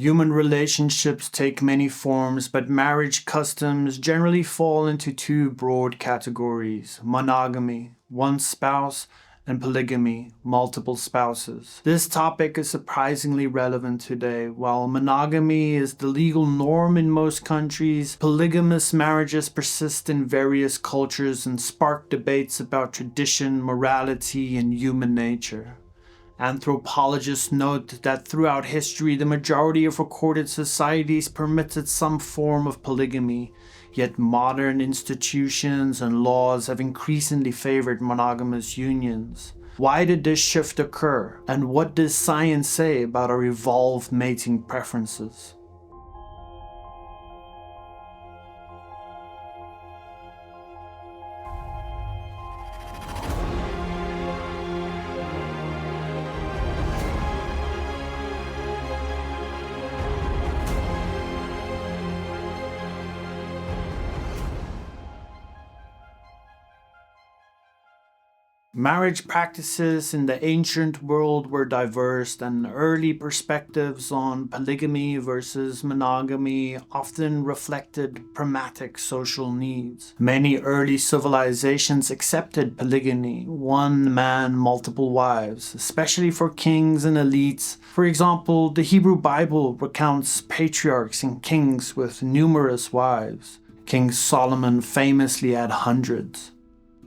Human relationships take many forms, but marriage customs generally fall into two broad categories: monogamy, one spouse, and polygamy, multiple spouses. This topic is surprisingly relevant today. While monogamy is the legal norm in most countries, polygamous marriages persist in various cultures and spark debates about tradition, morality, and human nature. Anthropologists note that throughout history, the majority of recorded societies permitted some form of polygamy, yet modern institutions and laws have increasingly favored monogamous unions. Why did this shift occur, and what does science say about our evolved mating preferences? Marriage practices in the ancient world were diverse, and early perspectives on polygamy versus monogamy often reflected pragmatic social needs. Many early civilizations accepted polygamy, one man, multiple wives, especially for kings and elites. For example, the Hebrew Bible recounts patriarchs and kings with numerous wives. King Solomon famously had hundreds.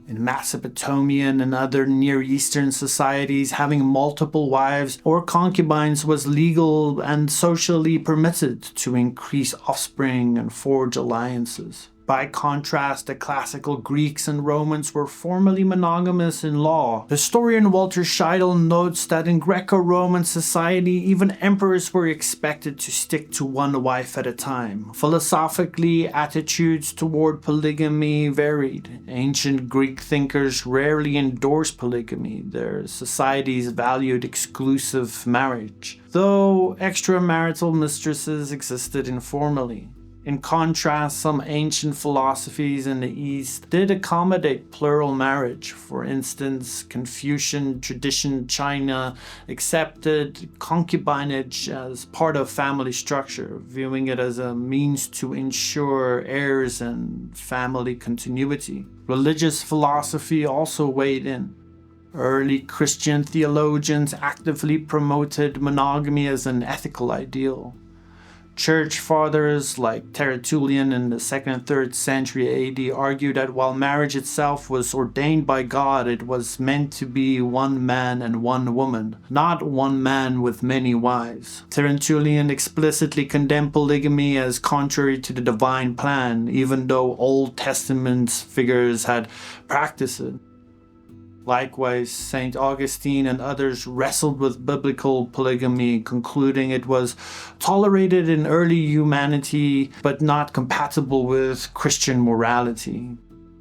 In Mesopotamian and other Near Eastern societies, having multiple wives or concubines was legal and socially permitted to increase offspring and forge alliances. By contrast, the classical Greeks and Romans were formally monogamous in law. Historian Walter Scheidel notes that in Greco-Roman society, even emperors were expected to stick to one wife at a time. Philosophically, attitudes toward polygamy varied. Ancient Greek thinkers rarely endorsed polygamy. Their societies valued exclusive marriage, though extramarital mistresses existed informally. In contrast, some ancient philosophies in the East did accommodate plural marriage. For instance, Confucian tradition China accepted concubinage as part of family structure, viewing it as a means to ensure heirs and family continuity. Religious philosophy also weighed in. Early Christian theologians actively promoted monogamy as an ethical ideal. Church fathers like Tertullian in the 2nd and 3rd century AD argued that while marriage itself was ordained by God, it was meant to be one man and one woman, not one man with many wives. Tertullian explicitly condemned polygamy as contrary to the divine plan, even though Old Testament figures had practiced it. Likewise, St. Augustine and others wrestled with biblical polygamy, concluding it was tolerated in early humanity but not compatible with Christian morality.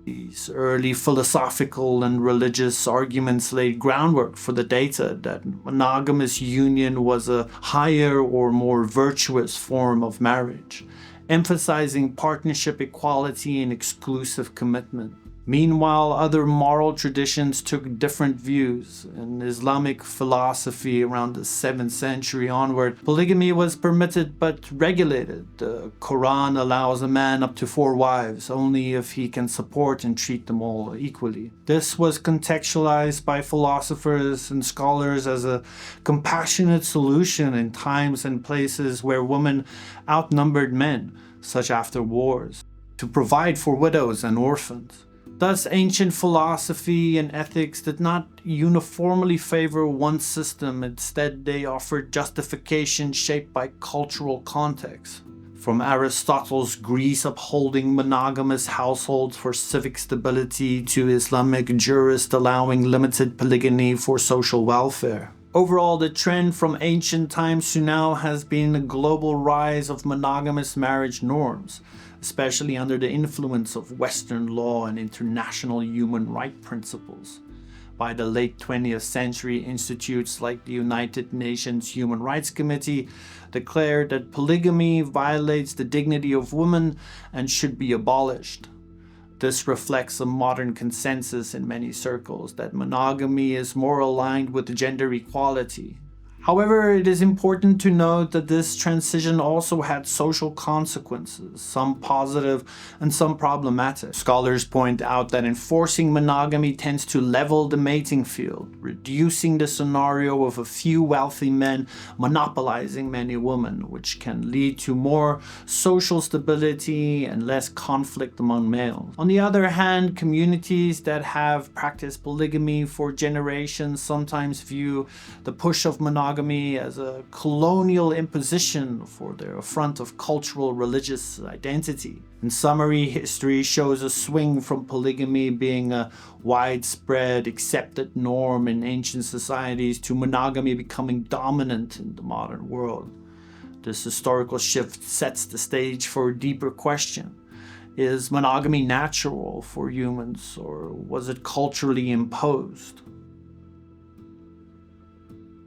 These early philosophical and religious arguments laid groundwork for the data that monogamous union was a higher or more virtuous form of marriage, emphasizing partnership equality and exclusive commitment. Meanwhile, other moral traditions took different views. In Islamic philosophy around the 7th century onward, polygamy was permitted but regulated. The Quran allows a man up to 4 wives, only if he can support and treat them all equally. This was contextualized by philosophers and scholars as a compassionate solution in times and places where women outnumbered men, such after wars, to provide for widows and orphans. Thus, ancient philosophy and ethics did not uniformly favor one system. Instead, they offered justification shaped by cultural context. From Aristotle's Greece upholding monogamous households for civic stability to Islamic jurists allowing limited polygamy for social welfare. Overall, the trend from ancient times to now has been a global rise of monogamous marriage norms, especially under the influence of Western law and international human rights principles. By the late 20th century, institutes like the United Nations Human Rights Committee declared that polygamy violates the dignity of women and should be abolished. This reflects a modern consensus in many circles that monogamy is more aligned with gender equality. However, it is important to note that this transition also had social consequences, some positive and some problematic. Scholars point out that enforcing monogamy tends to level the mating field, reducing the scenario of a few wealthy men monopolizing many women, which can lead to more social stability and less conflict among males. On the other hand, communities that have practiced polygamy for generations sometimes view the push of monogamy as a colonial imposition for their affront of cultural religious identity. In summary, history shows a swing from polygamy being a widespread accepted norm in ancient societies to monogamy becoming dominant in the modern world. This historical shift sets the stage for a deeper question. Is monogamy natural for humans, or was it culturally imposed?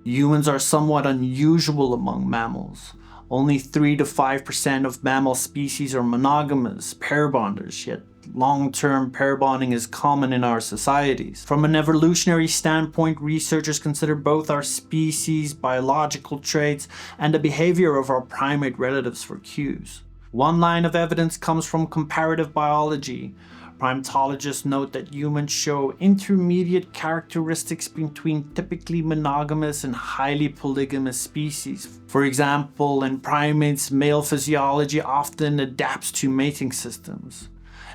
Humans are somewhat unusual among mammals. Only 3 to 5% of mammal species are monogamous, pair bonders, yet long-term pair bonding is common in our societies. From an evolutionary standpoint, researchers consider both our species' biological traits and the behavior of our primate relatives for cues. One line of evidence comes from comparative biology. Primatologists note that humans show intermediate characteristics between typically monogamous and highly polygamous species. For example, in primates, male physiology often adapts to mating systems.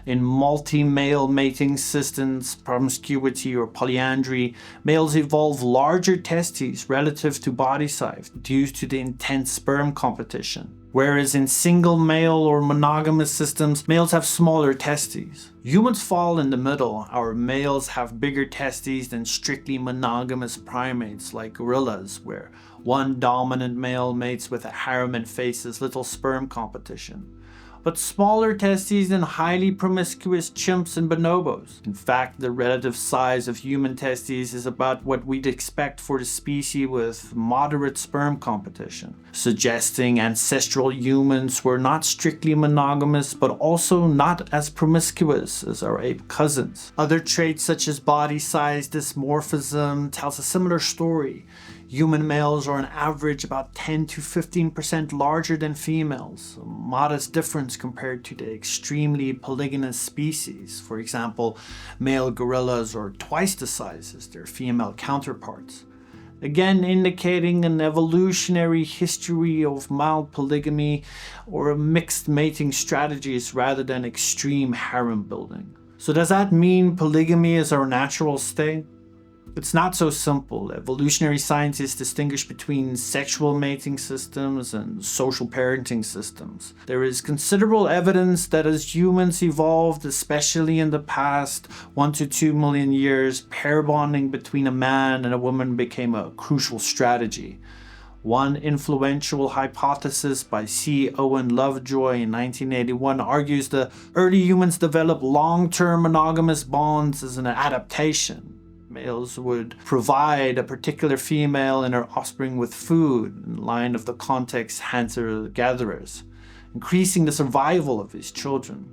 In multi-male mating systems, promiscuity or polyandry, males evolve larger testes relative to body size due to the intense sperm competition. Whereas in single male or monogamous systems, males have smaller testes. Humans fall in the middle. Our males have bigger testes than strictly monogamous primates like gorillas, where one dominant male mates with a harem and faces little sperm competition. But smaller testes than highly promiscuous chimps and bonobos. In fact, the relative size of human testes is about what we'd expect for the species with moderate sperm competition, suggesting ancestral humans were not strictly monogamous, but also not as promiscuous as our ape cousins. Other traits such as body size dysmorphism tells a similar story. Human males are on average about 10 to 15% larger than females, a modest difference compared to the extremely polygynous species. For example, male gorillas are twice the size as their female counterparts. Again, indicating an evolutionary history of mild polygamy or mixed mating strategies rather than extreme harem building. So does that mean polygamy is our natural state? It's not so simple. Evolutionary scientists distinguish between sexual mating systems and social parenting systems. There is considerable evidence that as humans evolved, especially in the past 1 to 2 million years, pair bonding between a man and a woman became a crucial strategy. One influential hypothesis by C. Owen Lovejoy in 1981 argues that early humans developed long-term monogamous bonds as an adaptation. Males would provide a particular female and her offspring with food in line of the context hunter-gatherers, increasing the survival of his children.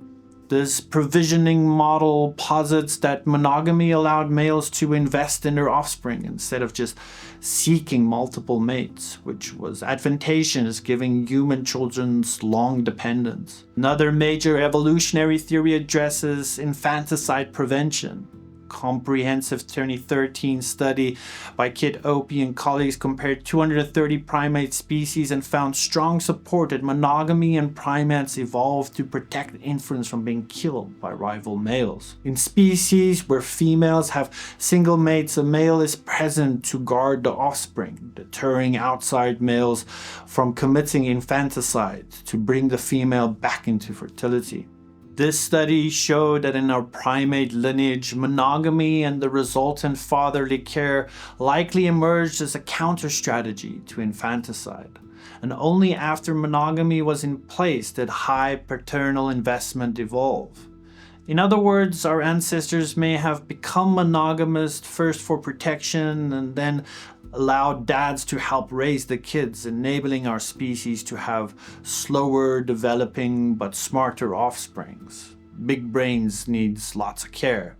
This provisioning model posits that monogamy allowed males to invest in their offspring instead of just seeking multiple mates, which was advantageous giving human children's long dependence. Another major evolutionary theory addresses infanticide prevention. Comprehensive 2013 study by Kit Opie and colleagues compared 230 primate species and found strong support that monogamy and primates evolved to protect infants from being killed by rival males. In species where females have single mates, a male is present to guard the offspring, deterring outside males from committing infanticide to bring the female back into fertility. This study showed that in our primate lineage, monogamy and the resultant fatherly care likely emerged as a counter-strategy to infanticide. And only after monogamy was in place did high paternal investment evolve. In other words, our ancestors may have become monogamous first for protection and then allowed dads to help raise the kids, enabling our species to have slower developing but smarter offsprings. Big brains needs lots of care.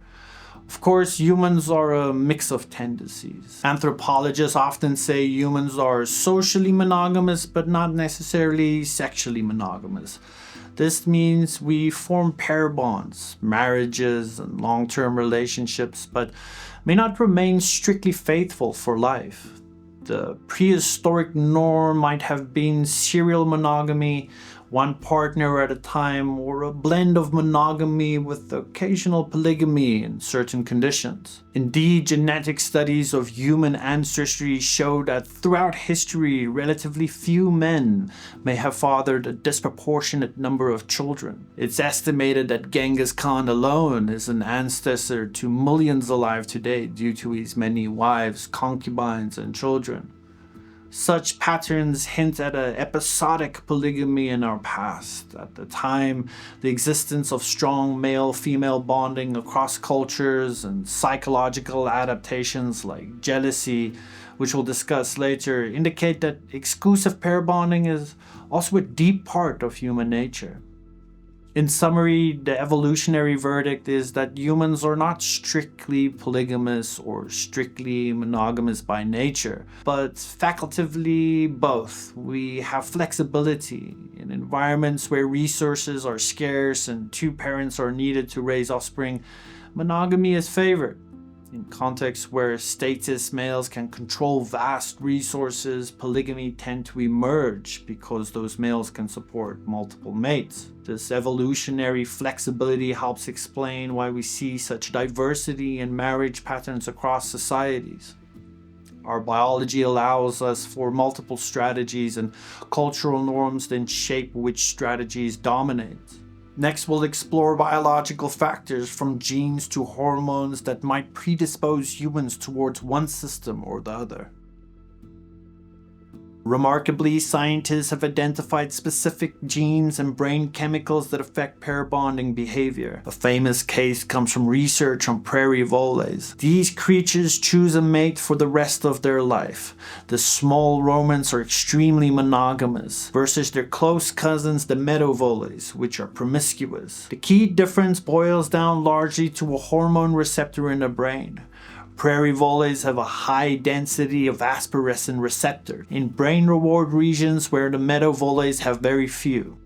Of course, humans are a mix of tendencies. Anthropologists often say humans are socially monogamous, but not necessarily sexually monogamous. This means we form pair bonds, marriages, and long-term relationships, but may not remain strictly faithful for life. The prehistoric norm might have been serial monogamy, one partner at a time, or a blend of monogamy with occasional polygamy in certain conditions. Indeed, genetic studies of human ancestry show that throughout history, relatively few men may have fathered a disproportionate number of children. It's estimated that Genghis Khan alone is an ancestor to millions alive today due to his many wives, concubines, and children. Such patterns hint at an episodic polygamy in our past. At the time, the existence of strong male-female bonding across cultures and psychological adaptations like jealousy, which we'll discuss later, indicate that exclusive pair bonding is also a deep part of human nature. In summary, the evolutionary verdict is that humans are not strictly polygamous or strictly monogamous by nature, but facultatively both. We have flexibility. In environments where resources are scarce and two parents are needed to raise offspring, monogamy is favored. In contexts where statist males can control vast resources, polygamy tends to emerge because those males can support multiple mates. This evolutionary flexibility helps explain why we see such diversity in marriage patterns across societies. Our biology allows us for multiple strategies, and cultural norms then shape which strategies dominate. Next, we'll explore biological factors from genes to hormones that might predispose humans towards one system or the other. Remarkably, scientists have identified specific genes and brain chemicals that affect pair bonding behavior. A famous case comes from research on prairie voles. These creatures choose a mate for the rest of their life. The small rodents are extremely monogamous, versus their close cousins, the meadow voles, which are promiscuous. The key difference boils down largely to a hormone receptor in the brain. Prairie voles have a high density of vasopressin receptor in brain reward regions where the meadow voles have very few.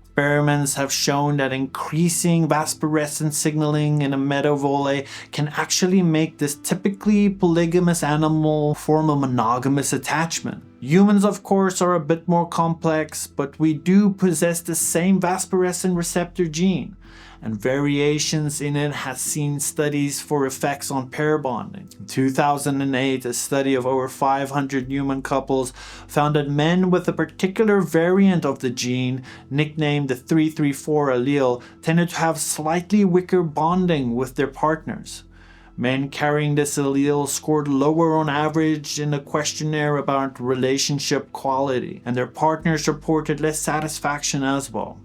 Experiments have shown that increasing vasopressin signaling in a meadow vole can actually make this typically polygamous animal form a monogamous attachment. Humans, of course, are a bit more complex, but we do possess the same vasopressin receptor gene, and variations in it has seen studies for effects on pair bonding. In 2008, a study of over 500 human couples found that men with a particular variant of the gene, nicknamed the 334 allele, tended to have slightly weaker bonding with their partners. Men carrying this allele scored lower on average in a questionnaire about relationship quality, and their partners reported less satisfaction as well.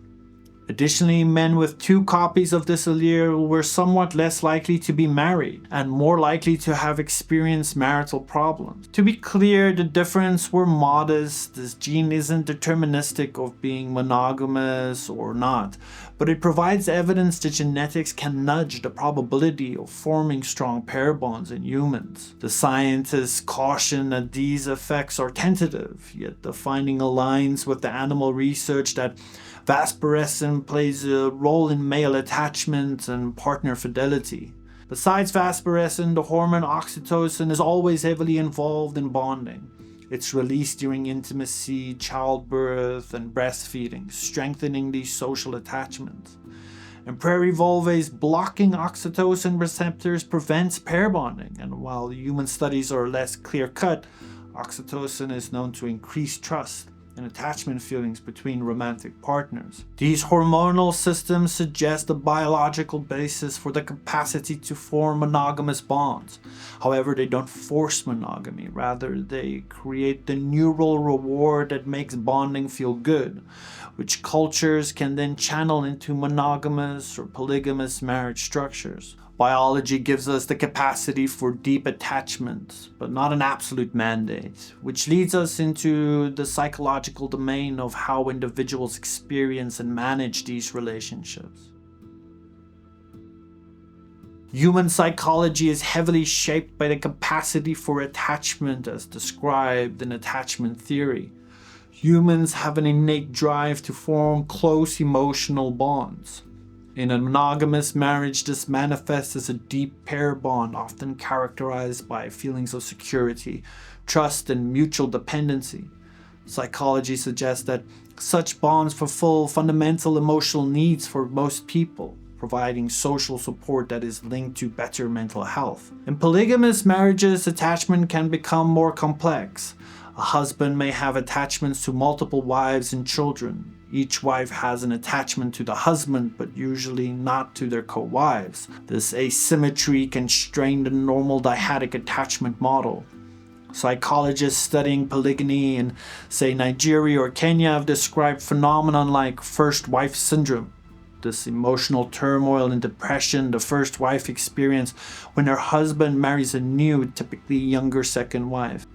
Additionally, men with two copies of this allele were somewhat less likely to be married and more likely to have experienced marital problems. To be clear, the differences were modest. This gene isn't deterministic of being monogamous or not, but it provides evidence that genetics can nudge the probability of forming strong pair bonds in humans. The scientists caution that these effects are tentative, yet the finding aligns with the animal research that vasopressin plays a role in male attachment and partner fidelity. Besides vasopressin, the hormone oxytocin is always heavily involved in bonding. It's released during intimacy, childbirth, and breastfeeding, strengthening these social attachments. In prairie voles, blocking oxytocin receptors prevents pair bonding, and while human studies are less clear-cut, oxytocin is known to increase trust and attachment feelings between romantic partners. These hormonal systems suggest a biological basis for the capacity to form monogamous bonds. However, they don't force monogamy. Rather, they create the neural reward that makes bonding feel good, which cultures can then channel into monogamous or polygamous marriage structures. Biology gives us the capacity for deep attachment, but not an absolute mandate, which leads us into the psychological domain of how individuals experience and manage these relationships. Human psychology is heavily shaped by the capacity for attachment as described in attachment theory. Humans have an innate drive to form close emotional bonds. In a monogamous marriage, this manifests as a deep pair bond, often characterized by feelings of security, trust, and mutual dependency. Psychology suggests that such bonds fulfill fundamental emotional needs for most people, providing social support that is linked to better mental health. In polygamous marriages, attachment can become more complex. A husband may have attachments to multiple wives and children. Each wife has an attachment to the husband, but usually not to their co-wives. This asymmetry can strain the normal dyadic attachment model. Psychologists studying polygyny in, say, Nigeria or Kenya have described phenomenon like first wife syndrome. This emotional turmoil and depression the first wife experiences when her husband marries a new, typically younger second wife.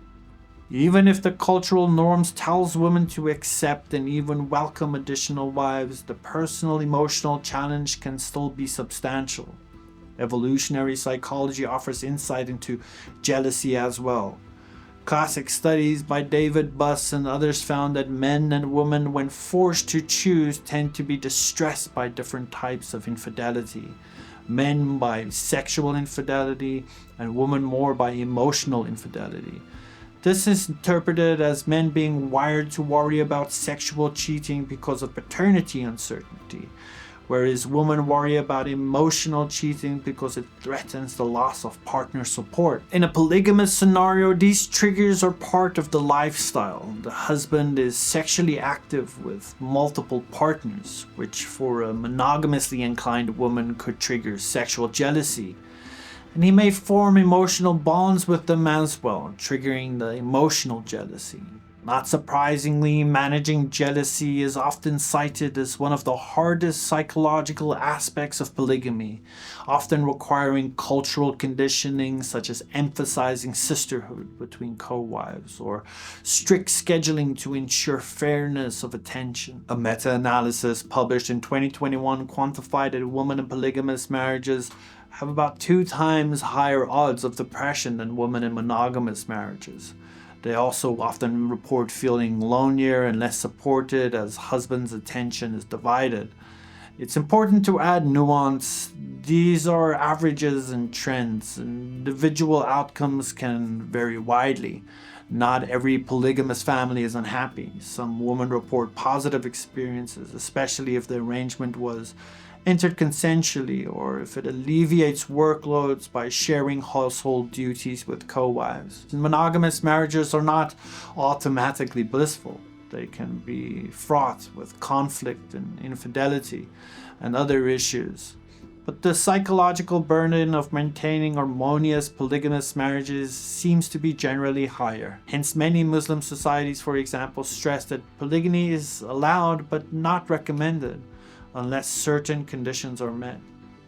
Even if the cultural norms tells women to accept and even welcome additional wives, the personal emotional challenge can still be substantial. Evolutionary psychology offers insight into jealousy as well. Classic studies by David Buss and others found that men and women, when forced to choose, tend to be distressed by different types of infidelity. Men by sexual infidelity and women more by emotional infidelity. This is interpreted as men being wired to worry about sexual cheating because of paternity uncertainty, whereas women worry about emotional cheating because it threatens the loss of partner support. In a polygamous scenario, these triggers are part of the lifestyle. The husband is sexually active with multiple partners, which for a monogamously inclined woman could trigger sexual jealousy. And he may form emotional bonds with them as well, triggering the emotional jealousy. Not surprisingly, managing jealousy is often cited as one of the hardest psychological aspects of polygamy, often requiring cultural conditioning such as emphasizing sisterhood between co-wives or strict scheduling to ensure fairness of attention. A meta-analysis published in 2021 quantified that women in polygamous marriages have about 2 times higher odds of depression than women in monogamous marriages. They also often report feeling lonelier and less supported as husband's attention is divided. It's important to add nuance. These are averages and trends. Individual outcomes can vary widely. Not every polygamous family is unhappy. Some women report positive experiences, especially if the arrangement was entered consensually or if it alleviates workloads by sharing household duties with co-wives. Monogamous marriages are not automatically blissful. They can be fraught with conflict and infidelity and other issues. But the psychological burden of maintaining harmonious polygamous marriages seems to be generally higher. Hence, many Muslim societies, for example, stress that polygyny is allowed but not recommended unless certain conditions are met,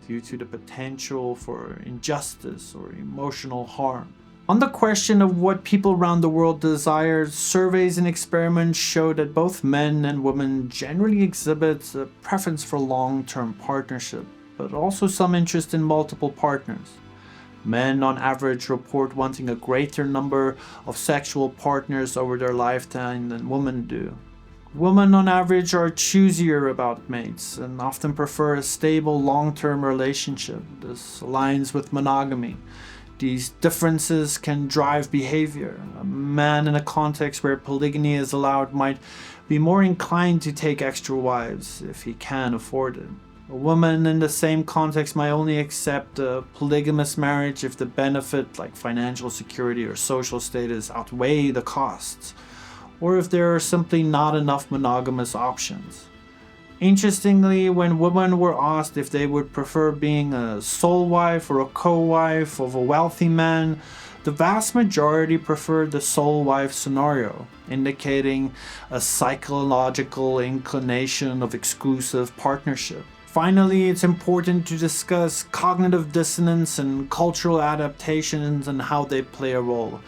due to the potential for injustice or emotional harm. On the question of what people around the world desire, surveys and experiments show that both men and women generally exhibit a preference for long-term partnership, but also some interest in multiple partners. Men on average report wanting a greater number of sexual partners over their lifetime than women do. Women on average are choosier about mates and often prefer a stable long-term relationship. This aligns with monogamy. These differences can drive behavior. A man in a context where polygyny is allowed might be more inclined to take extra wives if he can afford it. A woman in the same context might only accept a polygamous marriage if the benefit, like financial security or social status, outweigh the costs, or if there are simply not enough monogamous options. Interestingly, when women were asked if they would prefer being a sole wife or a co-wife of a wealthy man, the vast majority preferred the sole wife scenario, indicating a psychological inclination of exclusive partnership. Finally, it's important to discuss cognitive dissonance and cultural adaptations and how they play a role.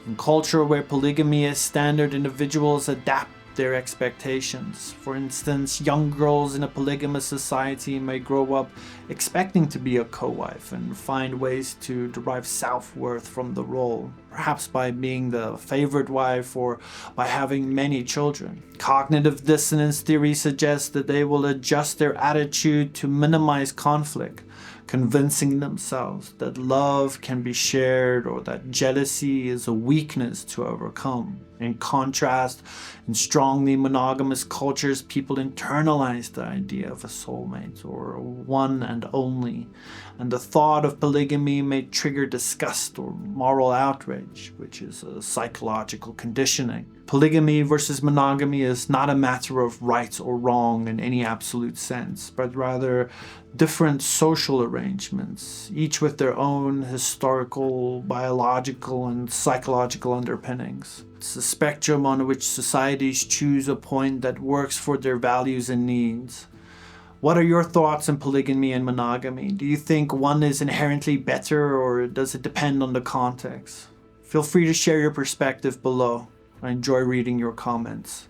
In culture where polygamy is standard, individuals adapt their expectations. For instance, young girls in a polygamous society may grow up expecting to be a co-wife and find ways to derive self-worth from the role, perhaps by being the favorite wife or by having many children. Cognitive dissonance theory suggests that they will adjust their attitude to minimize conflict, convincing themselves that love can be shared or that jealousy is a weakness to overcome. In contrast, in strongly monogamous cultures, people internalize the idea of a soulmate or one and only, and the thought of polygamy may trigger disgust or moral outrage, which is a psychological conditioning. Polygamy versus monogamy is not a matter of right or wrong in any absolute sense, but rather different social arrangements, each with their own historical, biological, and psychological underpinnings. It's a spectrum on which societies choose a point that works for their values and needs. What are your thoughts on polygamy and monogamy? Do you think one is inherently better, or does it depend on the context? Feel free to share your perspective below. I enjoy reading your comments.